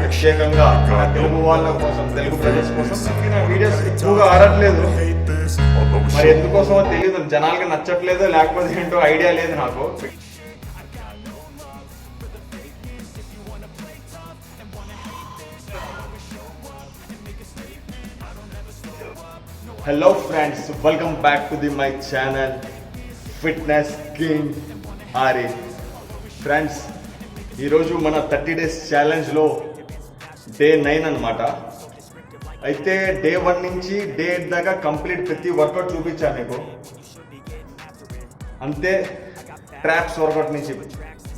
ప్రత్యేకంగా మన తెలుగు వాళ్ళ కోసం, తెలుగు ప్రజెస్ కోసం నా వీడియోస్ ఎక్కువగా ఆడట్లేదు. మరి ఎందుకోసమో తెలియదు, జనాలకి నచ్చట్లేదు లేకపోతే ఏంటో ఐడియా లేదు నాకు. Hello friends, welcome back to my channel fitness king aari. Friends, ఈరోజు మన 30 days ఛాలెంజ్లో డే 9 అనమాట. అయితే డే 1 నుంచి డే 8 దాకా కంప్లీట్ ప్రతి వర్కౌట్ చూపించాను మీకు. అంతే, ట్రాప్స్ వర్కౌట్ నుంచి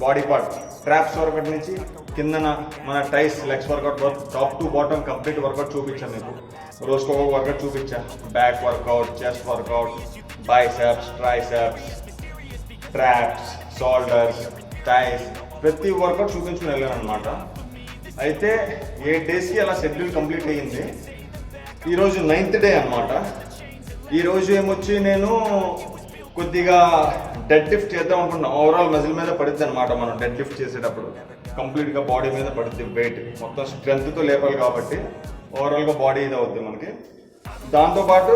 బాడీ పార్ట్, ట్రాప్స్ వర్కౌట్ నుంచి కిందన మన thighs legs workout, top to bottom complete workout చూపించాను మీకు. రోజుకు ఒక వర్కౌట్ చూపించా. Back workout, chest workout, biceps, triceps, traps, shoulders, thighs, ప్రతి వర్కౌట్ చూపించుకుని వెళ్ళాను అనమాట. అయితే 8 daysకి అలా షెడ్యూల్ కంప్లీట్ అయ్యింది. ఈరోజు 9th డే అనమాట. ఈరోజు ఏమొచ్చి నేను కొద్దిగా డెడ్ లిఫ్ట్ చేద్దాం అనుకుంటున్నాను. ఓవరాల్ మజిల్ మీద పడుద్ది అనమాట. మనం డెడ్ లిఫ్ట్ చేసేటప్పుడు కంప్లీట్గా బాడీ మీద పడుద్ది. వెయిట్ మొత్తం స్ట్రెంగ్త్తో లేపాలి కాబట్టి ఓవరాల్గా బాడీ ఇది అవుద్ది మనకి. దాంతోపాటు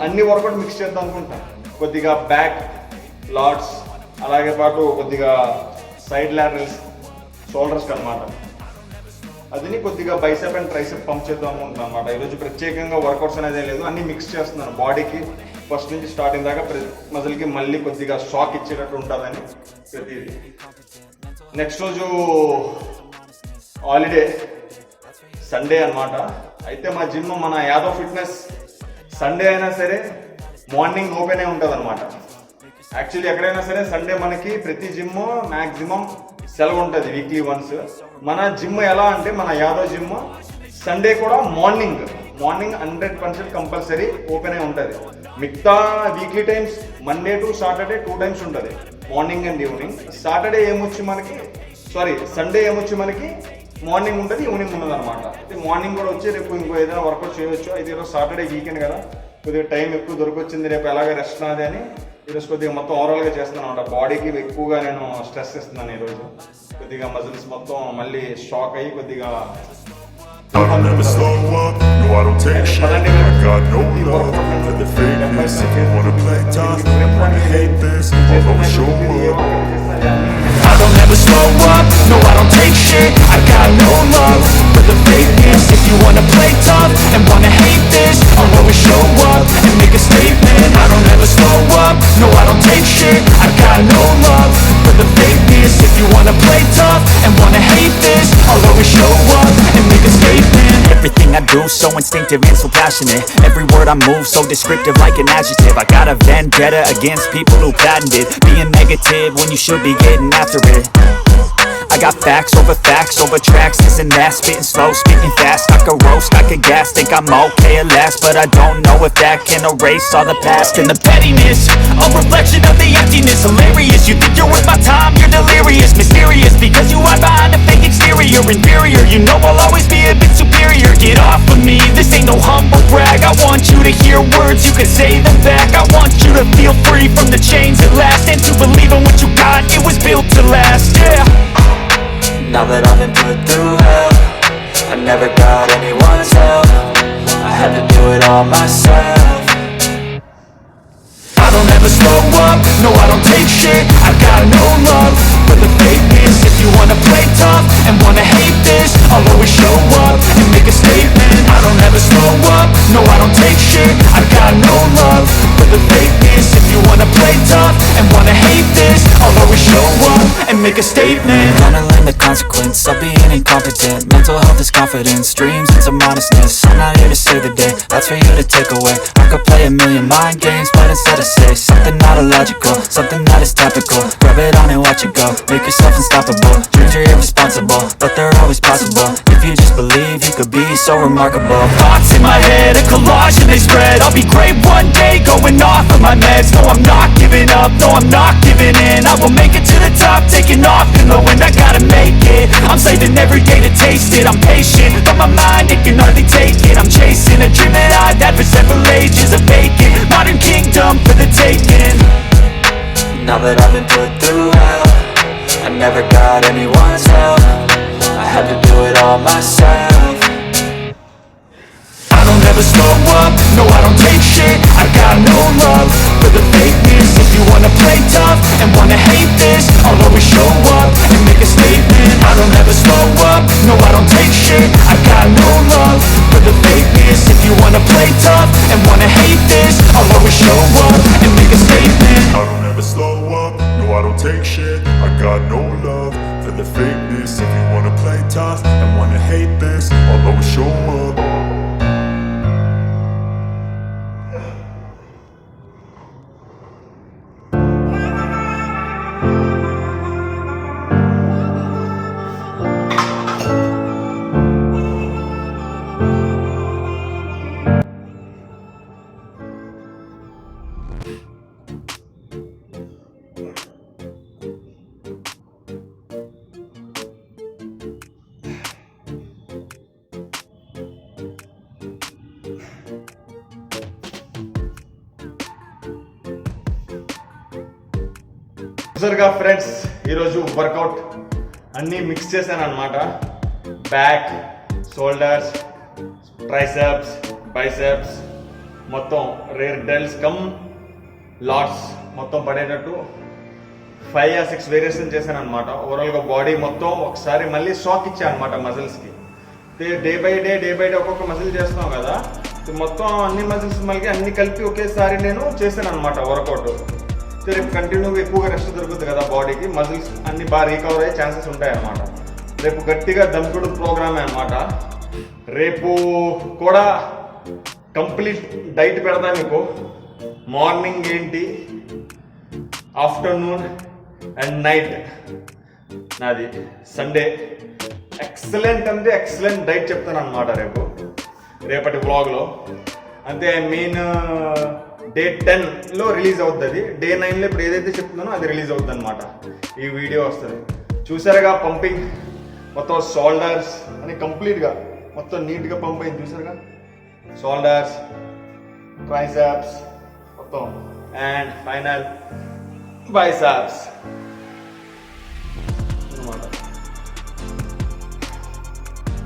అన్ని వర్కౌట్ మిక్స్ చేద్దాం అనుకుంటాను. కొద్దిగా బ్యాక్ లాట్స్, అలాగే పాటు కొద్దిగా సైడ్ లాటరల్స్, షోల్డర్స్కి అనమాట. అదిని కొద్దిగా బైసెప్ అండ్ ట్రైసెప్ పంప్ చేద్దాం అనుకుంటున్నాను అనమాట. ఈరోజు ప్రత్యేకంగా వర్కౌట్స్ అనేది లేదు, అన్ని మిక్స్ చేస్తున్నాను. బాడీకి ఫస్ట్ నుంచి స్టార్టింగ్ దాకా మజిల్కి మళ్ళీ కొద్దిగా షాక్ ఇచ్చేటట్టు ఉంటుందని ప్రతిదీ. నెక్స్ట్ రోజు హాలిడే, సండే అనమాట. అయితే మా జిమ్, మన యాదవ్ ఫిట్నెస్ సండే అయినా సరే మార్నింగ్ ఓపెన్ అయి ఉంటుంది అనమాట. యాక్చువల్లీ ఎక్కడైనా సరే సండే మనకి ప్రతి జిమ్ మ్యాక్సిమం సెలవు ఉంటుంది, వీక్లీ వన్స్. మన జిమ్ ఎలా అంటే, మన యాదవ్ జిమ్ సండే కూడా మార్నింగ్ 100% కంపల్సరీ ఓపెన్ అయి ఉంటుంది. మిగతా weekly times Monday to Saturday 2 times ఉంటుంది, మార్నింగ్ అండ్ ఈవినింగ్. సండే ఏమొచ్చి మనకి మార్నింగ్ ఉంటుంది, ఈవినింగ్ ఉండదు అనమాట. అయితే మార్నింగ్ కూడా వచ్చి రేపు ఇంకో ఏదైనా వర్కౌట్ చేయవచ్చు. అయితే ఈరోజు సాటర్డే వీకెండ్ కదా, కొద్దిగా టైం ఎక్కువ దొరికొచ్చింది, రేపు ఎలాగ రెస్ట్ నాది అని ఈరోజు కొద్దిగా మొత్తం ఓవరాల్గా చేస్తున్నాను అనమాట. బాడీకి ఎక్కువగా నేను స్ట్రెస్ ఇస్తున్నాను ఈరోజు. కొద్దిగా మజిల్స్ మొత్తం మళ్ళీ షాక్ అయ్యి కొద్దిగా I don't ever slow up, no I don't take shit. I got no love for the fakeness. If you wanna play tough and wanna hate this, I'll always show up and make a statement. I don't ever slow up, no I don't take shit. I got no love for the fakeness. If you wanna play tough and wanna hate this, I'll always show up and make a statement. Everything I do so instinctive and so passionate. Every word I move so descriptive like an adjective. I got a vendetta against people who patented being negative when you should be getting after it. I got facts over tracks, this and that, spitting slow, speaking fast. I could roast, I could gas, think I'm okay at last, but I don't know if that can erase all the past and the pettiness. A reflection of the emptiness, hilarious. You think you're worth my time, you're delirious, mysterious, because you hide behind a fake exterior. Inferior, you know I'll always be a bit superior. Get off of me, this ain't no humble brag. I want you to hear words, you can say them back. I want you to feel free from the chains at last, and to believe in what you got, it was built to last, yeah. Now that I've been put through hell, I never got anyone's help. I had to do it all myself. I don't ever slow up, no I don't take shit. I got no love for the fakeness. If you wanna play tough and wanna hate this, I'll always show up and make a statement. I don't ever slow up, no I don't take shit. I got no love for the fakeness. If you wanna play tough and wanna hate this, I'll always show up and make a statement. Gonna learn the consequence of being incompetent. Mental health is confidence, dreams and some modestness. I'm not here to save the day, that's for you to take away. I could play a million mind games, but instead I say something not illogical, something that is topical. Grab it on and watch it go, make yourself unstoppable. Dreams are irresponsible, but they're always possible. If you just believe, you could be so remarkable. Thoughts in my head, a collage and they spread. I'll be great one day, going off of my meds. No I'm not giving up, no I'm not giving in. I will make it to the top, taking off in the wind. I gotta make it, I'm saving every day to taste it. I'm patient, but my mind, it can hardly take it. I'm chasing a dream that I've had for several ages. A vacant, modern kingdom for the taking. Now that I've been put through hell, I never got anyone's help. I had to do it all myself. take shit. I got no love for the fakeness. If you wanna play tough and wanna hate this, I'll always show up. చూసారుగా friends, ఈరోజు work out అన్నీ mix చేశాను అనమాట. Back, shoulders, triceps, biceps, మొత్తం rare deals come LADS మొత్తం పడేటట్టు 5 or 6 variation చేశాను అనమాట. ఓవరాల్గా బాడీ మొత్తం ఒకసారి మళ్ళీ షాక్ ఇచ్చాను అనమాట మజిల్స్కి. డే బై డే ఒక్కొక్క మజిల్ చేస్తున్నాం కదా, మొత్తం అన్ని మజిల్స్ మళ్ళీ అన్ని కలిపి ఒకేసారి నేను చేశాను అనమాట వర్కౌట్. రేపు కంటిన్యూగా ఎక్కువగా రెస్ట్ దొరుకుతుంది కదా బాడీకి, మజిల్స్ అన్ని బాగా రికవర్ అయ్యే ఛాన్సెస్ ఉంటాయి అన్నమాట. రేపు గట్టిగా దమ్ముడు ప్రోగ్రామే అనమాట. రేపు కూడా కంప్లీట్ డైట్ పెడతా మీకు. మార్నింగ్ ఏంటి, ఆఫ్టర్నూన్ అండ్ నైట్ నాది. సండే ఎక్సలెంట్ అంటే ఎక్సలెంట్ డైట్ చెప్తాను అనమాట రేపటి వ్లాగ్లో. అంతే, మెయిన్ డే 10లో రిలీజ్ అవుతుంది అది. డే 9లో ఇప్పుడు ఏదైతే చెప్తున్నానో అది రిలీజ్ అవుతుంది అనమాట. ఈ వీడియో వస్తుంది. చూసారుగా పంపింగ్ మొత్తం, షోల్డర్స్ అని కంప్లీట్గా మొత్తం నీట్గా పంప్ అయింది చూసారుగా. షోల్డర్స్, ట్రైసెప్స్ మొత్తం, అండ్ ఫైనల్ బైసెప్స్ అనమాట.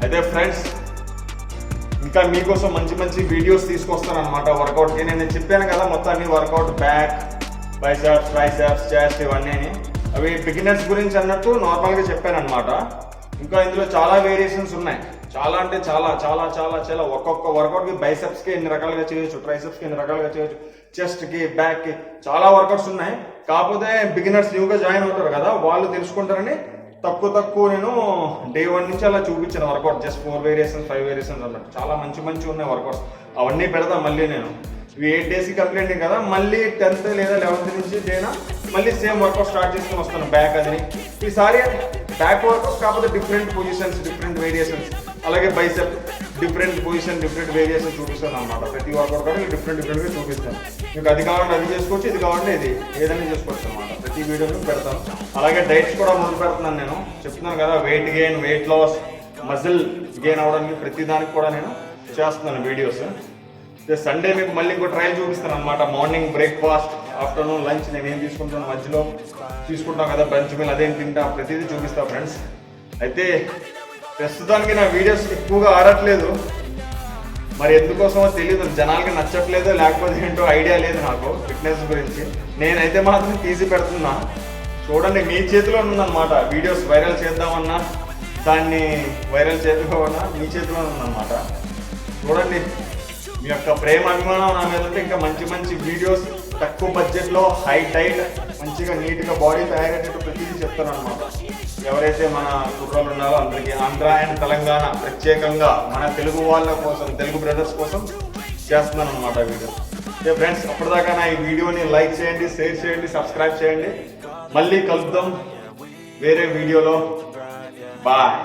అయితే ఫ్రెండ్స్, ఇంకా మీకోసం మంచి మంచి వీడియోస్ తీసుకొస్తాను అనమాట వర్కౌట్కి. నేను చెప్పాను కదా మొత్తం అన్ని workout, back, biceps, triceps, chest, ఇవన్నీ అవి బిగినర్స్ గురించి అన్నట్టు నార్మల్గా చెప్పాను అనమాట. ఇంకా ఇందులో చాలా వేరియేషన్స్ ఉన్నాయి. చాలా అంటే చాలా చాలా చాలా చాలా ఒక్కొక్క వర్కౌట్కి బైసెప్స్కి ఎన్ని రకాలుగా చేయొచ్చు, ట్రైసెప్స్కి ఎన్ని రకాలుగా చేయొచ్చు, చెస్ట్కి, బ్యాక్కి చాలా వర్కౌట్స్ ఉన్నాయి. కాకపోతే బిగినర్స్ న్యూగా జాయిన్ అవుతారు కదా, వాళ్ళు తెలుసుకుంటారని తక్కువ నేను డే 1 నుంచి అలా చూపించాను వర్కౌట్. జస్ట్ 4 వేరియేషన్స్ 5 వేరియేషన్స్ అన్నట్టు చాలా మంచి ఉన్నాయి వర్కౌట్స్. అవన్నీ పెడతాం మళ్ళీ నేను. ఇవి 8 డేస్కి కంప్లీట్ కదా, మళ్ళీ 10th లేదా 11th నుంచి డేనా మళ్ళీ సేమ్ వర్కౌట్ స్టార్ట్ చేసుకుని వస్తాను. బ్యాక్ అది ఈసారి బ్యాక్ వర్కౌట్, కాకపోతే డిఫరెంట్ పొజిషన్స్, డిఫరెంట్ వేరియేషన్స్. అలాగే bicep different position, different variation చూపిస్తాను అనమాట. ప్రతి వర్కౌట్ కూడా డిఫరెంట్గా చూపిస్తాను మీకు. అది కావాలంటే అది చేసుకోవచ్చు, ఇది కావాలంటే ఇది ఏదైనా చేసుకోవచ్చు అనమాట. ప్రతి వీడియోని పెడతాను. అలాగే డైట్స్ కూడా మొదలు పెడుతున్నాను నేను. చెప్తున్నాను కదా, weight gain, weight loss, muscle gain అవడానికి ప్రతి దానికి కూడా నేను చేస్తున్నాను వీడియోస్. సండే మీకు మళ్ళీ ఇంకో ట్రయల్ చూపిస్తాను అనమాట. మార్నింగ్ బ్రేక్ఫాస్ట్, ఆఫ్టర్నూన్ లంచ్ నేను ఏం తీసుకుంటాను, మధ్యలో తీసుకుంటాం కదా బంచ్ మీల్, అదేం తింటా, ప్రతిదీ చూపిస్తా ఫ్రెండ్స్. అయితే ప్రస్తుతానికి నా వీడియోస్ ఎక్కువగా ఆడట్లేదు, మరి ఎందుకోసమో తెలియదు. జనాలకి నచ్చట్లేదో లేకపోతే ఏంటో ఐడియా లేదు నాకు ఫిట్నెస్ గురించి. నేనైతే మాత్రం తీసి పెడుతున్నా. చూడండి, మీ చేతిలో ఉందన్నమాట. వీడియోస్ వైరల్ చేద్దామన్నా, దాన్ని వైరల్ చేసుకోమన్నా మీ చేతిలో ఉందన్నమాట. చూడండి, మీ యొక్క ప్రేమ, అభిమానం నా మీద ఉంటే ఇంకా మంచి వీడియోస్ తక్కువ బడ్జెట్లో, హై డైట్, మంచిగా నీట్గా బాడీ తయారయ్యేటట్టు ప్రతిదీ చెప్తాను అనమాట. ఎవరైతే మన కుర్రోళ్ళు ఉన్నారో అందరికీ, ఆంధ్ర అండ్ తెలంగాణ ప్రత్యేకంగా మన తెలుగు వాళ్ళ కోసం, తెలుగు బ్రదర్స్ కోసం చేస్తున్నాను అనమాట వీడియో. ఓకే ఫ్రెండ్స్, అప్పటిదాకా నా ఈ వీడియోని లైక్ చేయండి, షేర్ చేయండి, సబ్స్క్రైబ్ చేయండి. మళ్ళీ కలుద్దాం వేరే వీడియోలో. బాయ్.